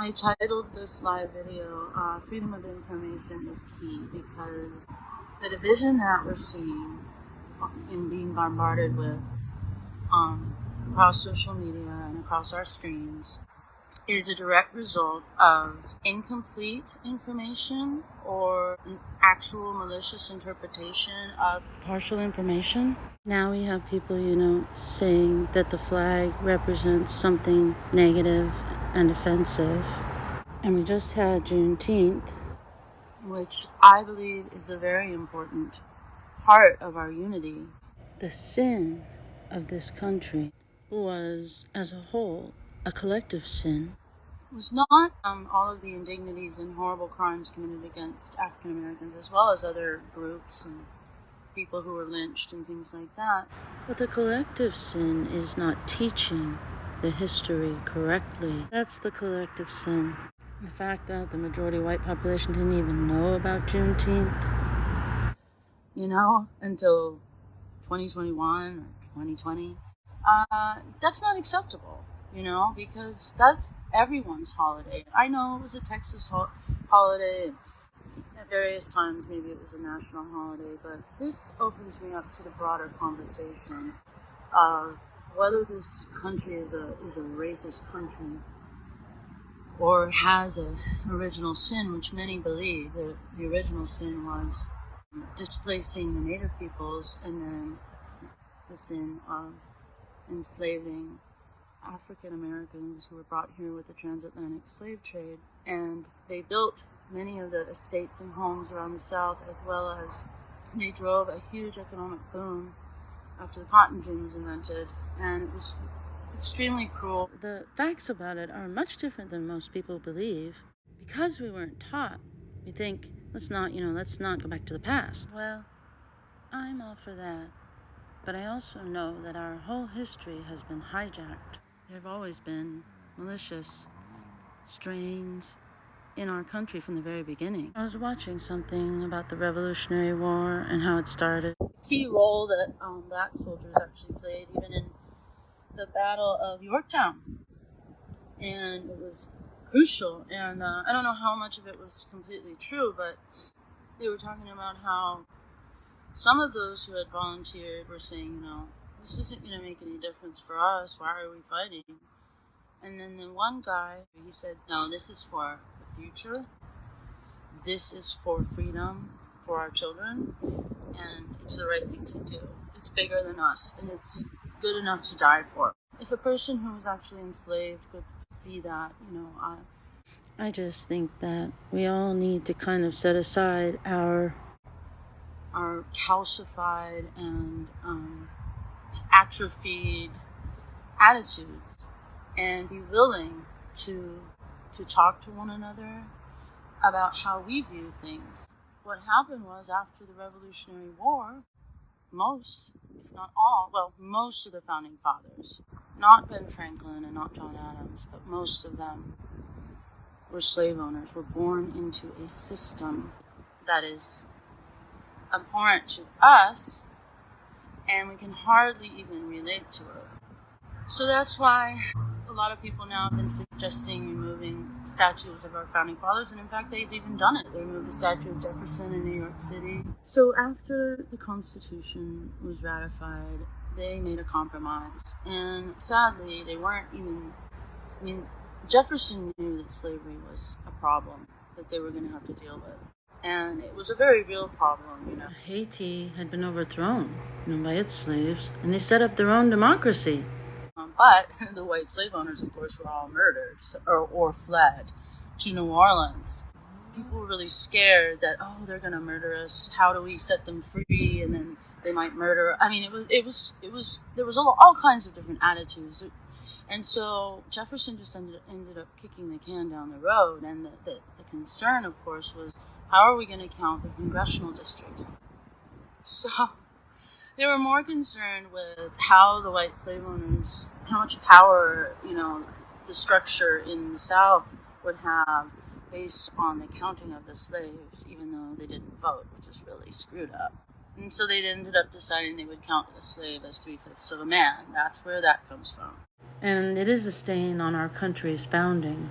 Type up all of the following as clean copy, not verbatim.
I titled this live video, Freedom of Information is Key, because the division that we're seeing in being bombarded with across social media and across our screens is a direct result of incomplete information or an actual malicious interpretation of partial information. Now we have people, saying that the flag represents something negative and offensive. And we just had Juneteenth, which I believe is a very important part of our unity. The sin of this country was, as a whole, a collective sin. It was not all of the indignities and horrible crimes committed against African Americans, as well as other groups and people who were lynched and things like that. But the collective sin is not teaching the history correctly. That's the collective sin. The fact that the majority white population didn't even know about Juneteenth, until 2021 or 2020, that's not acceptable, because that's everyone's holiday. I know it was a Texas holiday. At various times, maybe it was a national holiday, but this opens me up to the broader conversation of whether this country is a racist country or has an original sin, which many believe that the original sin was displacing the native peoples, and then the sin of enslaving African Americans who were brought here with the transatlantic slave trade. And they built many of the estates and homes around the South, as well as they drove a huge economic boom after the cotton gin was invented, and it was extremely cruel. The facts about it are much different than most people believe. Because we weren't taught, we think, let's not go back to the past. Well, I'm all for that. But I also know that our whole history has been hijacked. There have always been malicious strains in our country from the very beginning. I was watching something about the Revolutionary War and how it started. A key role that black soldiers actually played, even in the Battle of Yorktown. And it was crucial. And I don't know how much of it was completely true, but they were talking about how some of those who had volunteered were saying, this isn't going to make any difference for us. Why are we fighting? And then the one guy, he said, no, this is for the future. This is for freedom for our children. And it's the right thing to do. It's bigger than us. And it's good enough to die for. If a person who was actually enslaved could see that, I just think that we all need to kind of set aside our calcified and atrophied attitudes and be willing to talk to one another about how we view things. What happened was, after the Revolutionary War, most, if not all, most of the founding fathers, not Ben Franklin and not John Adams, but most of them were slave owners, were born into a system that is abhorrent to us, and we can hardly even relate to it. So that's why a lot of people now have been suggesting removing statues of our founding fathers, and in fact they've even done it. They removed the statue of Jefferson in New York City. So after the Constitution was ratified, they made a compromise, and sadly they weren't even, Jefferson knew that slavery was a problem that they were going to have to deal with. And it was a very real problem, Haiti had been overthrown, by its slaves, and they set up their own democracy. But the white slave owners, of course, were all murdered or fled to New Orleans. People were really scared that, they're going to murder us. How do we set them free? And then they might murder. There was all kinds of different attitudes. And so Jefferson just ended up kicking the can down the road. And the concern, of course, was, how are we going to count the congressional districts? So they were more concerned with how the white slave owners, how much power, the structure in the South would have based on the counting of the slaves, even though they didn't vote, which is really screwed up. And so they ended up deciding they would count the slave as 3/5 of a man. That's where that comes from. And it is a stain on our country's founding.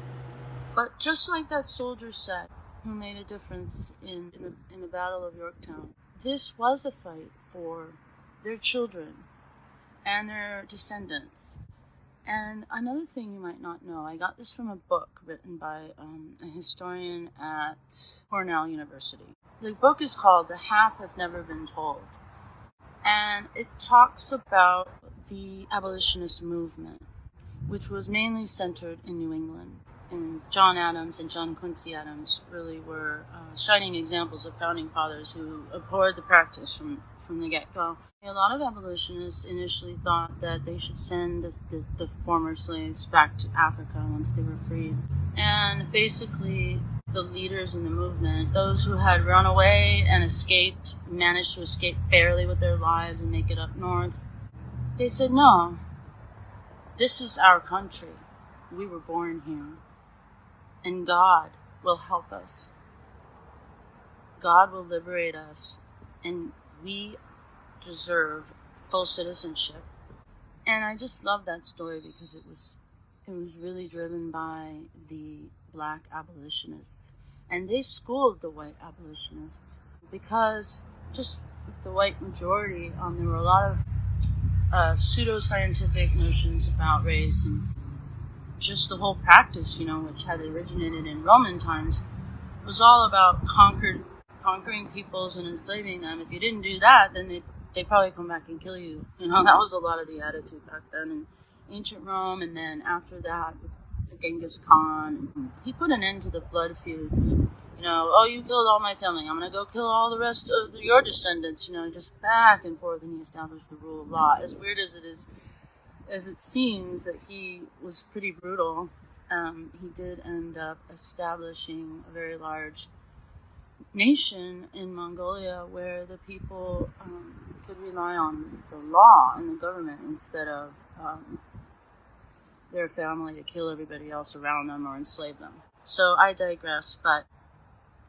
But just like that soldier said, who made a difference in the Battle of Yorktown, this was a fight for their children and their descendants. And another thing you might not know, I got this from a book written by a historian at Cornell University. The book is called The Half Has Never Been Told. And it talks about the abolitionist movement, which was mainly centered in New England. And John Adams and John Quincy Adams really were shining examples of founding fathers who abhorred the practice from the get-go. A lot of abolitionists initially thought that they should send the former slaves back to Africa once they were freed. And basically, the leaders in the movement, those who had run away and escaped, managed to escape barely with their lives and make it up north, they said, no, this is our country. We were born here. And God will help us. God will liberate us. And we deserve full citizenship. And I just love that story because it was really driven by the black abolitionists. And they schooled the white abolitionists because just the white majority, there were a lot of pseudoscientific notions about race, and just the whole practice, which had originated in Roman times, was all about conquering peoples and enslaving them. If you didn't do that, then they'd probably come back and kill you. That was a lot of the attitude back then in ancient Rome. And then after that, with Genghis Khan, he put an end to the blood feuds. Oh, you killed all my family, I'm going to go kill all the rest of your descendants, just back and forth, and he established the rule of law. As weird as it seems that he was pretty brutal, he did end up establishing a very large nation in Mongolia where the people could rely on the law and the government instead of their family to kill everybody else around them or enslave them. So I digress, but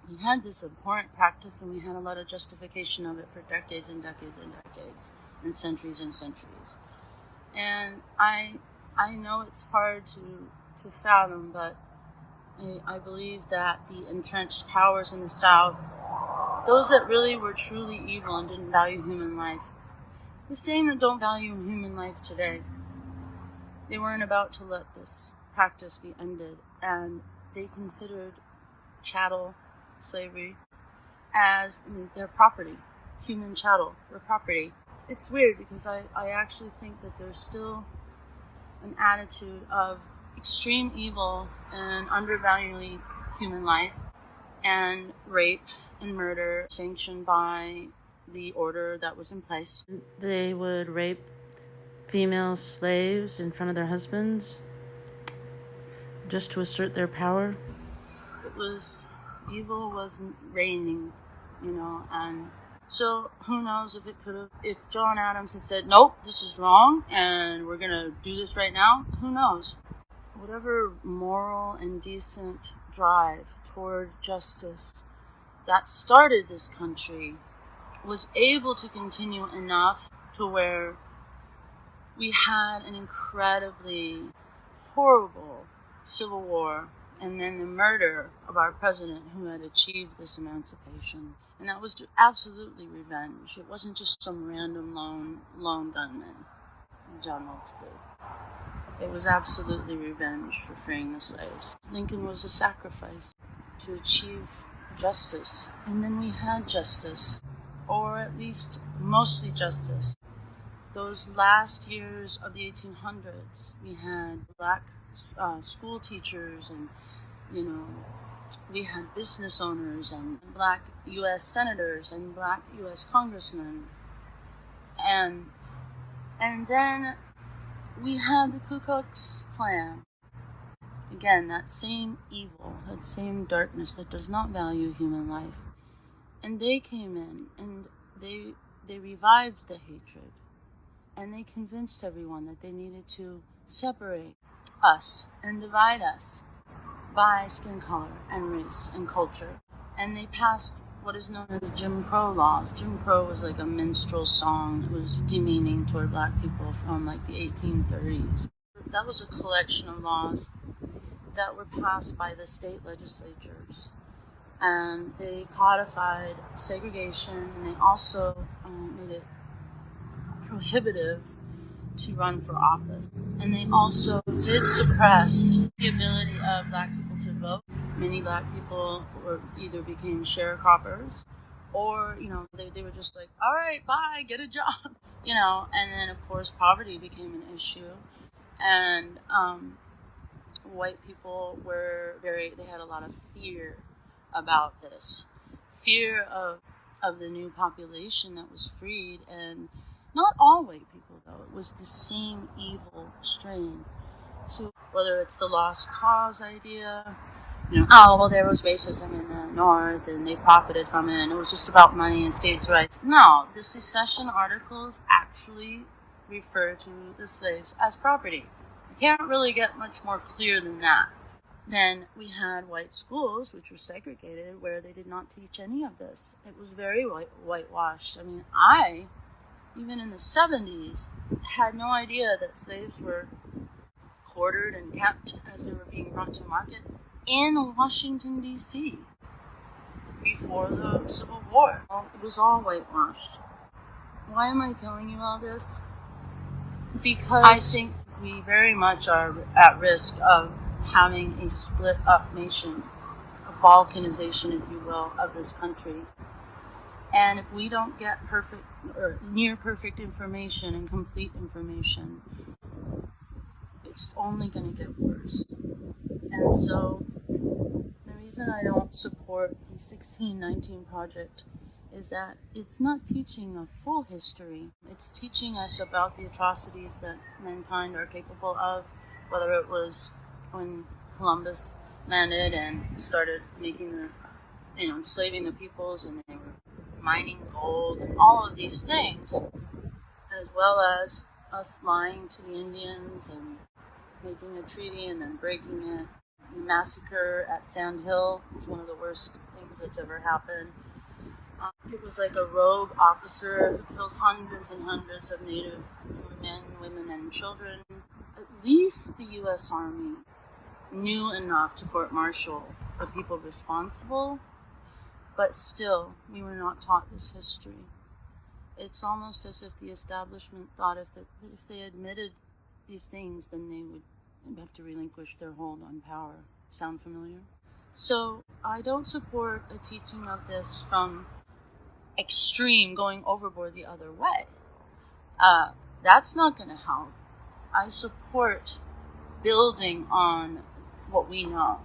we had this abhorrent practice, and we had a lot of justification of it for decades and decades and decades, and centuries and centuries. And I know it's hard to fathom, but I believe that the entrenched powers in the South, those that really were truly evil and didn't value human life, the same that don't value human life today, they weren't about to let this practice be ended, and they considered chattel slavery as their property, human chattel, their property. It's weird because I actually think that there's still an attitude of extreme evil and undervaluing human life and rape and murder sanctioned by the order that was in place. They would rape female slaves in front of their husbands just to assert their power. Evil wasn't reigning, and so who knows if John Adams had said, nope, this is wrong, and we're going to do this right now, who knows? Whatever moral and decent drive toward justice that started this country was able to continue enough to where we had an incredibly horrible civil war, and then the murder of our president who had achieved this emancipation. And that was absolutely revenge. It wasn't just some random lone gunman, John Wilkes Booth. It was absolutely revenge for freeing the slaves. Lincoln was a sacrifice to achieve justice. And then we had justice, or at least mostly justice. Those last years of the 1800s, we had black school teachers, and we had business owners and black U.S. senators and black U.S. congressmen, and then we had the Ku Klux Klan. Again, that same evil, that same darkness that does not value human life, and they came in and they revived the hatred, and they convinced everyone that they needed to separate us and divide us by skin color and race and culture. And they passed what is known as Jim Crow laws. Jim Crow was like a minstrel song. It was demeaning toward black people from like the 1830s. That was a collection of laws that were passed by the state legislatures. And they codified segregation, and they also made it prohibitive to run for office. And they also did suppress the ability of black people to vote. Many black people either became sharecroppers, or, they were just like, all right, bye, get a job, and then, of course, poverty became an issue. And white people they had a lot of fear about this. Fear of the new population that was freed, and not all white people, though. It was the same evil strain. So whether it's the lost cause idea, there was racism in the North and they profited from it and it was just about money and states' rights. No, the secession articles actually refer to the slaves as property. You can't really get much more clear than that. Then we had white schools, which were segregated, where they did not teach any of this. It was very whitewashed. I mean, even in the 70s, had no idea that slaves were quartered and kept as they were being brought to market in Washington, D.C. before the Civil War. It was all whitewashed. Why am I telling you all this? Because I think we very much are at risk of having a split up nation, a balkanization, if you will, of this country. And if we don't get perfect or near perfect information and complete information, it's only going to get worse. And so the reason I don't support the 1619 Project is that it's not teaching a full history. It's teaching us about the atrocities that mankind are capable of, whether it was when Columbus landed and started making enslaving the peoples, and they were mining gold and all of these things, as well as us lying to the Indians and making a treaty and then breaking it. The massacre at Sand Hill was one of the worst things that's ever happened. It was like a rogue officer who killed hundreds and hundreds of Native men, women, and children. At least the U.S. Army knew enough to court-martial the people responsible, but still, we were not taught this history. It's almost as if the establishment thought if they admitted these things, then they would have to relinquish their hold on power. Sound familiar? So I don't support a teaching of this from extreme, going overboard the other way. That's not going to help. I support building on what we know,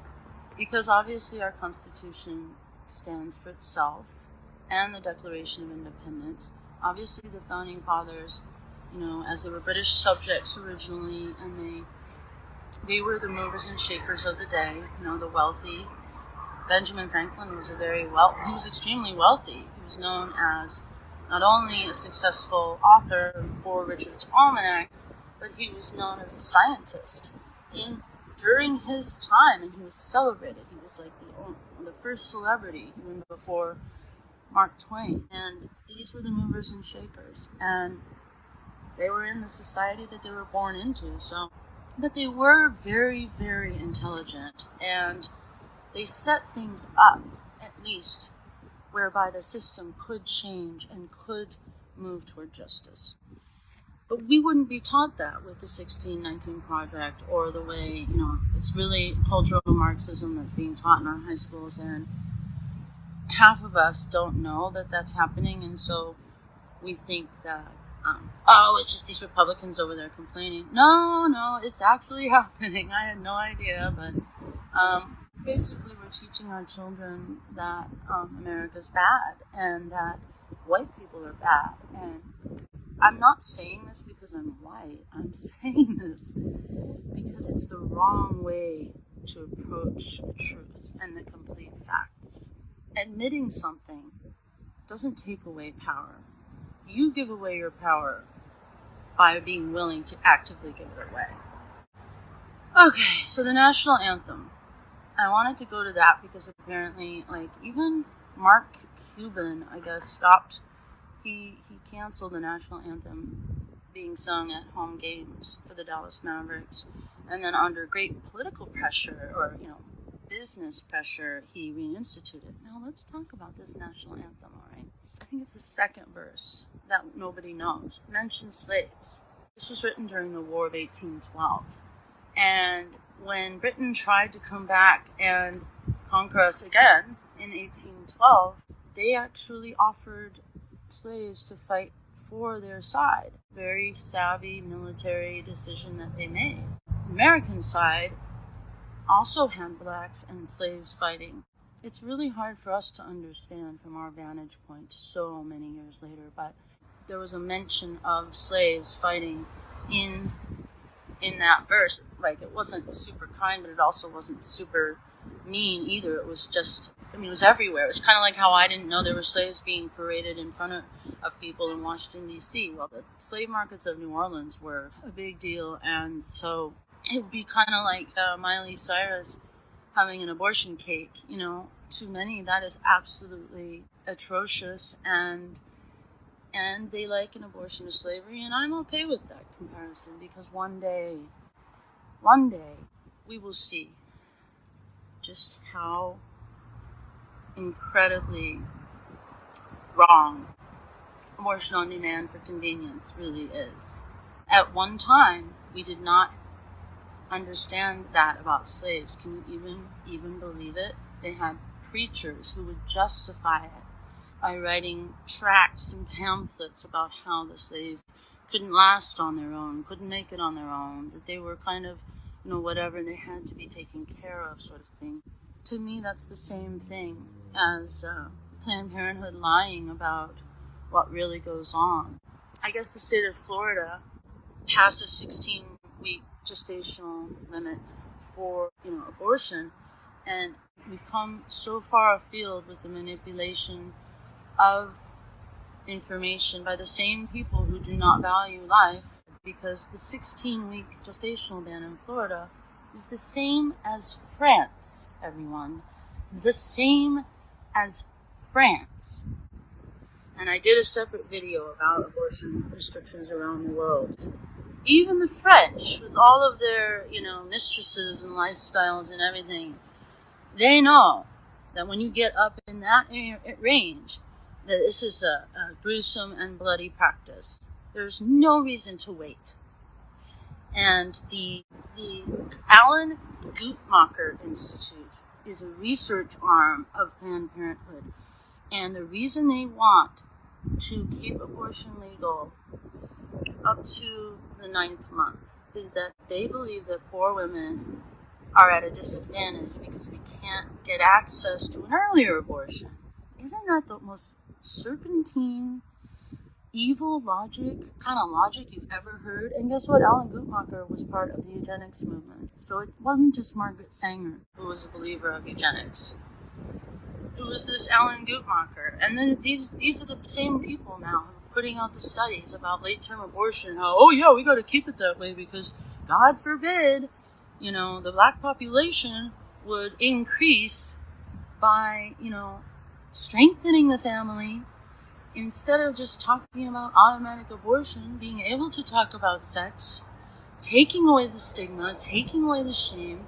because obviously our Constitution stands for itself, and the Declaration of Independence. Obviously the Founding Fathers, as they were British subjects originally, and they were the movers and shakers of the day, the wealthy. Benjamin Franklin was he was extremely wealthy. He was known as not only a successful author of Poor Richard's Almanac, but he was known as a scientist during his time, and he was celebrated. He was like the first celebrity, even before Mark Twain. And these were the movers and shakers, and they were in the society that they were born into. But they were very, very intelligent, and they set things up, at least, whereby the system could change and could move toward justice. But we wouldn't be taught that with the 1619 Project, or the way, it's really cultural Marxism that's being taught in our high schools, and half of us don't know that that's happening, and so we think that, it's just these Republicans over there complaining. No, it's actually happening. I had no idea, but basically we're teaching our children that America's bad, and that white people are bad. And I'm not saying this because I'm white. I'm saying this because it's the wrong way to approach the truth and the complete facts. Admitting something doesn't take away power. You give away your power by being willing to actively give it away. Okay, so the national anthem. I wanted to go to that because apparently, even Mark Cuban, I guess, stopped. He canceled the national anthem being sung at home games for the Dallas Mavericks. And then under great political pressure, or, business pressure, he reinstituted. Now let's talk about this national anthem, all right? I think it's the second verse that nobody knows. It mentions slaves. This was written during the War of 1812. And when Britain tried to come back and conquer us again in 1812, they actually offered slaves to fight for their side. Very savvy military decision that they made. The American side also had blacks and slaves fighting. It's really hard for us to understand from our vantage point so many years later, but there was a mention of slaves fighting in that verse. Like, it wasn't super kind, but it also wasn't super mean either. It was just, it was everywhere. It was kind of like how I didn't know there were slaves being paraded in front of people in Washington, D.C. Well, the slave markets of New Orleans were a big deal, and so it would be kind of like Miley Cyrus having an abortion cake. To many, that is absolutely atrocious, and they like an abortion of slavery, and I'm okay with that comparison, because one day, we will see just how incredibly wrong abortion on demand for convenience really is. At one time, we did not understand that about slaves. Can you even believe it? They had preachers who would justify it by writing tracts and pamphlets about how the slave couldn't last on their own, couldn't make it on their own, that they were kind of, whatever, they had to be taken care of, sort of thing. To me, that's the same thing as Planned Parenthood lying about what really goes on. I guess the state of Florida passed a 16-week gestational limit for, abortion, and we've come so far afield with the manipulation of information by the same people who do not value life, because the 16-week gestational ban in Florida is the same as France, everyone. The same as France. And I did a separate video about abortion restrictions around the world. Even the French, with all of their, mistresses and lifestyles and everything, they know that when you get up in that range, that this is a gruesome and bloody practice. There's no reason to wait. And the Alan Guttmacher Institute is a research arm of Planned Parenthood. And the reason they want to keep abortion legal up to the 9th month is that they believe that poor women are at a disadvantage because they can't get access to an earlier abortion. Isn't that the most serpentine, evil kind of logic you've ever heard? And guess what? Alan Guttmacher was part of the eugenics movement. So it wasn't just Margaret Sanger who was a believer of eugenics. It was this Alan Guttmacher. And then these are the same people now putting out the studies about late-term abortion, how, we got to keep it that way because, God forbid, the black population would increase by, strengthening the family instead of just talking about automatic abortion, being able to talk about sex, taking away the stigma, taking away the shame,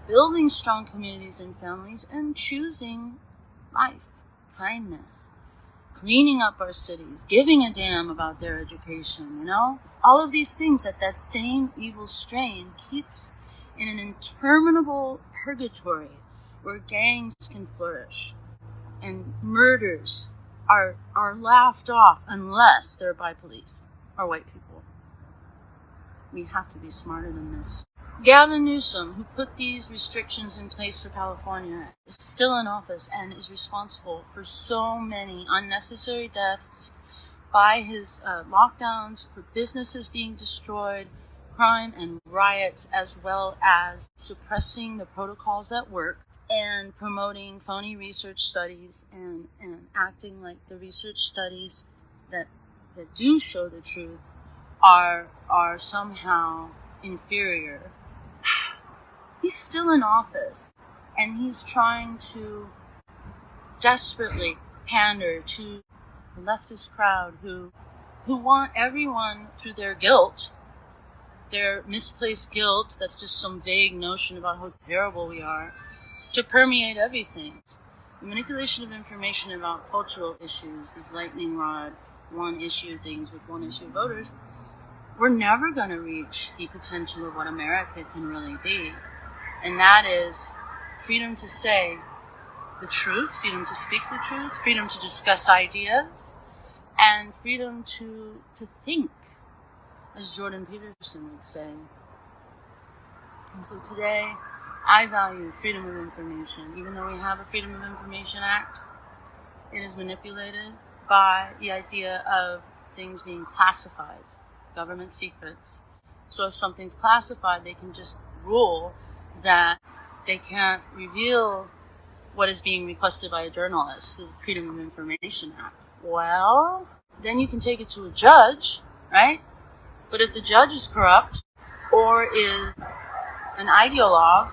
building strong communities and families, and choosing life, kindness, cleaning up our cities, giving a damn about their education, all of these things that same evil strain keeps in an interminable purgatory where gangs can flourish and murders are laughed off unless they're by police or white people. We have to be smarter than this. Gavin Newsom, who put these restrictions in place for California, is still in office and is responsible for so many unnecessary deaths by his lockdowns, for businesses being destroyed, crime and riots, as well as suppressing the protocols at work and promoting phony research studies and acting like the research studies that do show the truth are somehow inferior. He's still in office, and he's trying to desperately pander to the leftist crowd who want everyone, through their guilt, their misplaced guilt, that's just some vague notion about how terrible we are, to permeate everything. The manipulation of information about cultural issues, these lightning rod, one issue things with one issue voters, we're never going to reach the potential of what America can really be. And that is freedom to say the truth, freedom to speak the truth, freedom to discuss ideas, and freedom to think, as Jordan Peterson would say. And so today, I value freedom of information. Even though we have a Freedom of Information Act, it is manipulated by the idea of things being classified, government secrets. So if something's classified, they can just rule that they can't reveal what is being requested by a journalist through the Freedom of Information Act. Well, then you can take it to a judge, right? But if the judge is corrupt or is an ideologue,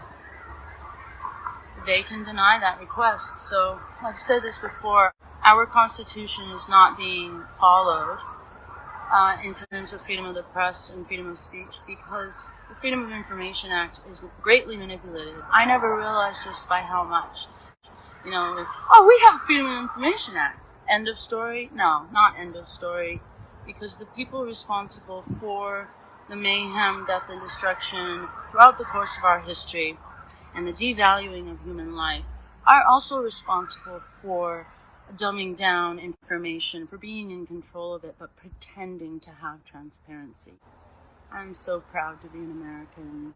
they can deny that request. So I've said this before, our Constitution is not being followed in terms of freedom of the press and freedom of speech because the Freedom of Information Act is greatly manipulated. I never realized just by how much. You know, we have a Freedom of Information Act. End of story? No, not end of story. Because the people responsible for the mayhem, death, and destruction throughout the course of our history and the devaluing of human life are also responsible for dumbing down information, for being in control of it, but pretending to have transparency. I'm so proud to be an American.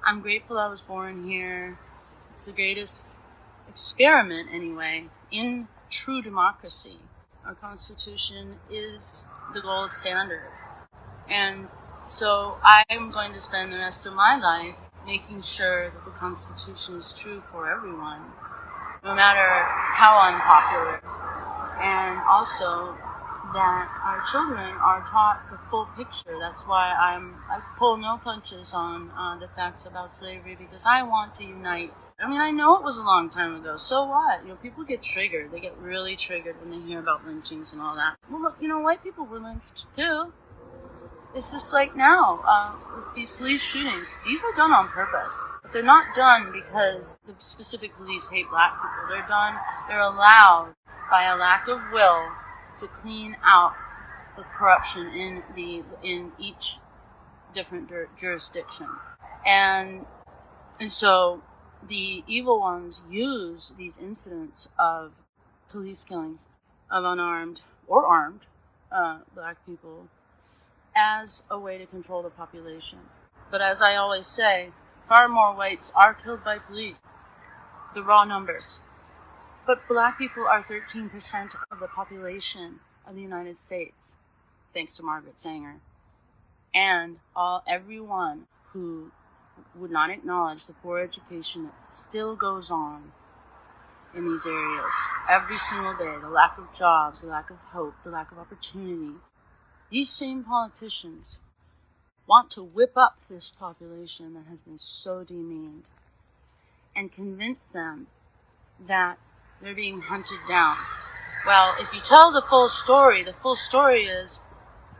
I'm grateful I was born here. It's the greatest experiment, anyway, in true democracy. Our Constitution is the gold standard. And so I'm going to spend the rest of my life making sure that the Constitution is true for everyone, no matter how unpopular. And also that our children are taught the full picture. That's why I pull no punches on the facts about slavery, because I want to unite. I mean, I know it was a long time ago. So what? You know, people get triggered. They get really triggered when they hear about lynchings and all that. Well, look, you know, white people were lynched too. It's just like now, these police shootings, these are done on purpose. But they're not done because the specific police hate black people. They're allowed by a lack of will to clean out the corruption in each different jurisdiction. And so the evil ones use these incidents of police killings of unarmed or armed black people as a way to control the population. But as I always say, far more whites are killed by police, the raw numbers. But black people are 13% of the population of the United States, thanks to Margaret Sanger. And everyone who would not acknowledge the poor education that still goes on in these areas every single day, the lack of jobs, the lack of hope, the lack of opportunity. These same politicians want to whip up this population that has been so demeaned and convince them that they're being hunted down. Well, if you tell the full story is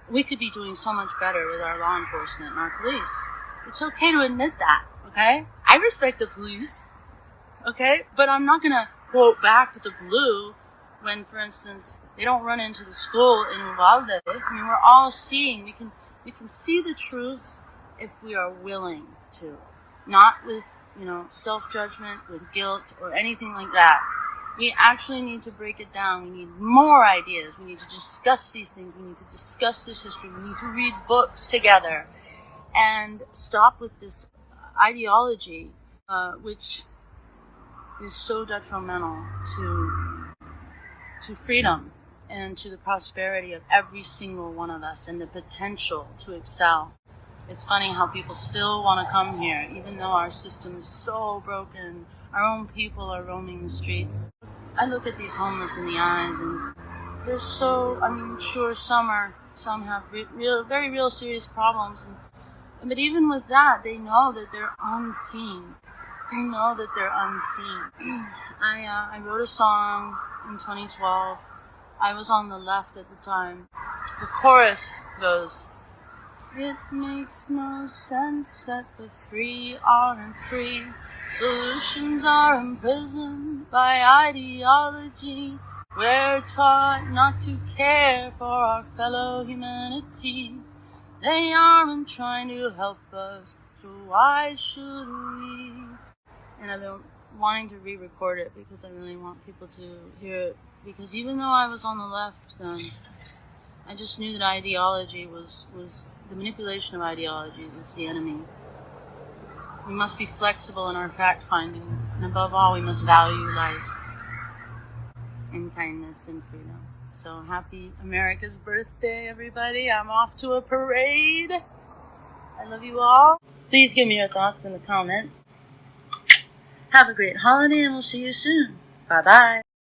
we could be doing so much better with our law enforcement and our police. It's okay to admit that, okay? I respect the police, okay? But I'm not going to quote back to the blue when, for instance, they don't run into the school in Uvalde. I mean, we're all seeing, we can see the truth if we are willing to. Not with, self-judgment, with guilt, or anything like that. We actually need to break it down. We need more ideas. We need to discuss these things. We need to discuss this history. We need to read books together and stop with this ideology, which is so detrimental to freedom and to the prosperity of every single one of us and the potential to excel. It's funny how people still want to come here, even though our system is so broken. Our own people are roaming the streets. I look at these homeless in the eyes, and they're so, sure, some have very real serious problems. But even with that, they know that they're unseen. They know that they're unseen. I wrote a song in 2012. I was on the left at the time. The chorus goes, It makes no sense that the free aren't free. Solutions are imprisoned by ideology. We're taught not to care for our fellow humanity. They aren't trying to help us, so why should we? And I've been wanting to re-record it because I really want people to hear it. Because even though I was on the left then, I just knew that ideology was the manipulation of ideology was the enemy. We must be flexible in our fact-finding, and above all, we must value life and kindness and freedom. So happy America's birthday, everybody. I'm off to a parade. I love you all. Please give me your thoughts in the comments. Have a great holiday, and we'll see you soon. Bye-bye.